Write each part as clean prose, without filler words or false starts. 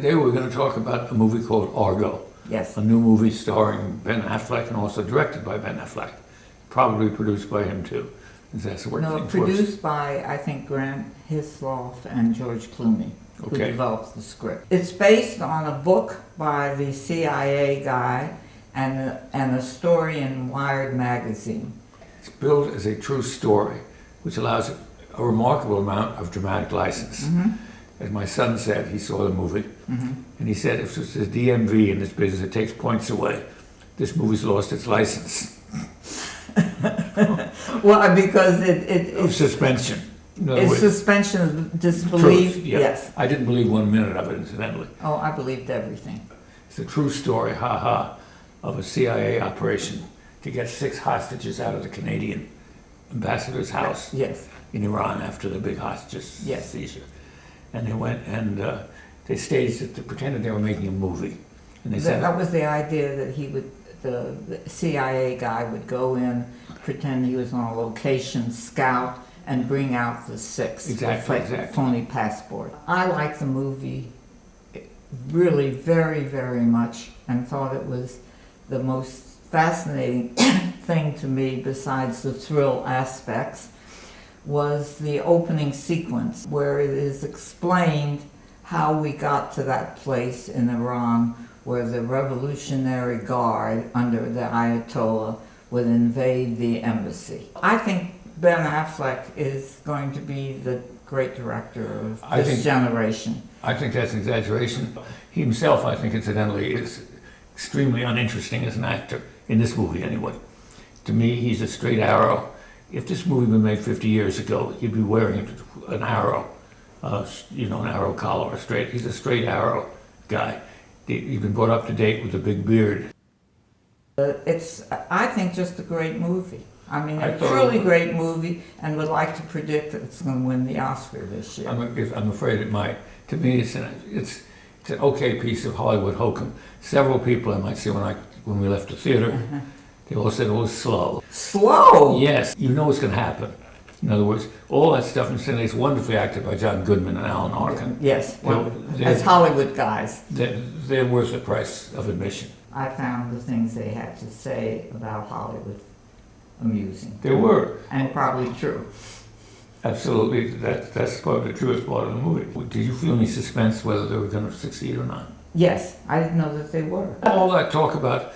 Today we're going to talk about a movie called Argo, Yes. a new movie starring Ben Affleck and also directed by Ben Affleck, probably produced by him too. That's where No, things work. produced by, I think, Grant Hisloff and George Clooney, who Okay. developed the script. It's based on a book by the CIA guy and a story in Wired magazine. It's billed as a true story, which allows a remarkable amount of dramatic license. As my son said, he saw the movie, and he said, if it's a DMV in this business, it takes points away. This movie's lost its license Well, because of it's suspension. In other it's words, suspension of disbelief. truth, yeah. Yes. I didn't believe 1 minute of it, incidentally. Oh, I believed everything. It's a true story, of a CIA operation to get 6 hostages out of the Canadian ambassador's house Yes. in Iran after the big hostages Yes. seizure. And they went and they staged it, they pretended they were making a movie. And they said, That was the idea that the CIA guy would go in, pretend he was on a location, scout, and bring out the 6 Exactly, with exactly. phony passport. I liked the movie really very, very much and thought it was the most fascinating thing to me, besides the thrill aspects, was the opening sequence where it is explained how we got to that place in Iran where the Revolutionary Guard under the Ayatollah would invade the embassy. I think Ben Affleck is going to be the great director of this generation. I think that's an exaggeration. He himself, I think, incidentally, is extremely uninteresting as an actor, in this movie anyway. To me, he's a straight arrow. If this movie had been made 50 years ago, he'd be wearing an arrow, an arrow collar, he's a straight arrow guy. He's been brought up to date with a big beard. It's, I think, just a great movie. I mean, I a thought truly it was. great movie, and would like to predict that it's going to win the Oscar this year. I'm afraid it might. To me, it's an okay piece of Hollywood hokum. Several people I might say when we left the theater, they all said it was slow. Slow! Yes, you know what's going to happen. In other words, all that stuff incidentally is wonderfully acted by John Goodman and Alan Arkin. Yes, They're- as Hollywood guys. They're worth the price of admission. I found the things they had to say about Hollywood amusing. They were. And probably true. Absolutely, that's probably the truest part of the movie. Did you feel any suspense whether they were going to succeed or not? Yes, I didn't know that they were. All that talk about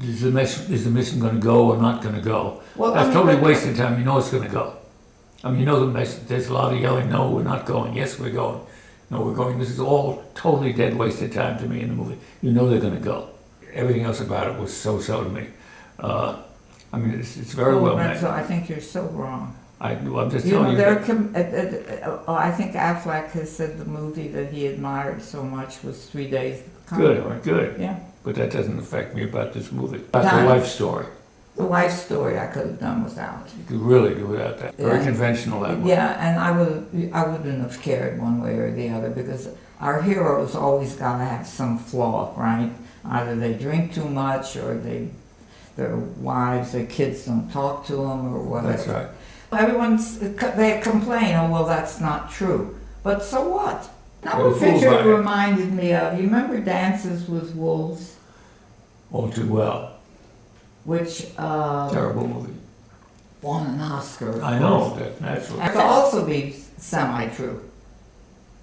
is the mission going to go or not going to go? Well, That's I mean, totally but- wasted time. You know it's going to go. I mean, you know there's a lot of yelling, no, we're not going. Yes, we're going. No, we're going. This is all totally dead wasted time to me in the movie. You know they're going to go. Everything else about it was so-so to me. I mean, it's very well made. Renzo, I think you're so wrong. I'm just You telling know, you. I think Affleck has said the movie that he admired so much was 3 Days of the Condor. Good. Yeah. But that doesn't affect me about this movie. About No. the life story. The life story I could have done without. You could really do without that. Very Yeah. conventional that one. Yeah, and I wouldn't have cared one way or the other, because our heroes always got to have some flaw, right? Either they drink too much, or their wives, their kids don't talk to them, or whatever. That's right. They complain, oh, well, that's not true. But so what? Now, They were what fooled picture by it it. reminded me of, you remember Dances with Wolves? All too well. Which Terrible movie. won an Oscar. I know, that naturally. It could also be semi-true,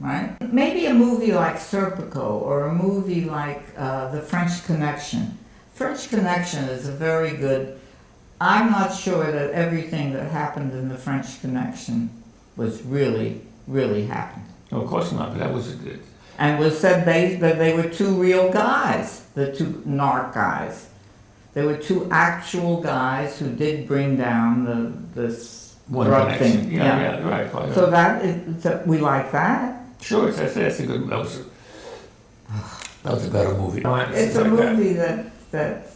right? Maybe a movie like Serpico, or a movie like The French Connection. French Connection is a very good. I'm not sure that everything that happened in The French Connection was really happened. No, of course not, but that was it. And was said that they were 2 real guys, the 2 narc guys. They were 2 actual guys who did bring down this One drug connection. thing. Yeah, right. Quite So right. we like that. Sure, that's a good. That was a better movie. It's a Like that. movie that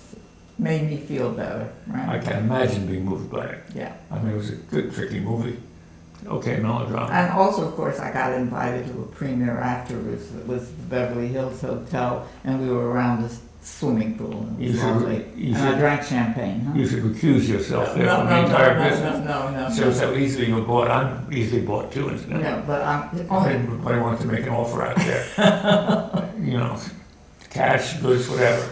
made me feel better, right? I can't imagine being moved by it. Yeah. I mean, it was a good, tricky movie. Okay, melodrama. And also, of course, I got invited to a premiere afterwards. It was the Beverly Hills Hotel, and we were around the swimming pool. And it was lovely. And I drank champagne. Huh? You should recuse yourself there No, from no, the entire no, business. no. Shows how easily you were bought. I'm easily bought too, incidentally. No, but Nobody wanted to make an offer out there. you know, cash, goods, whatever.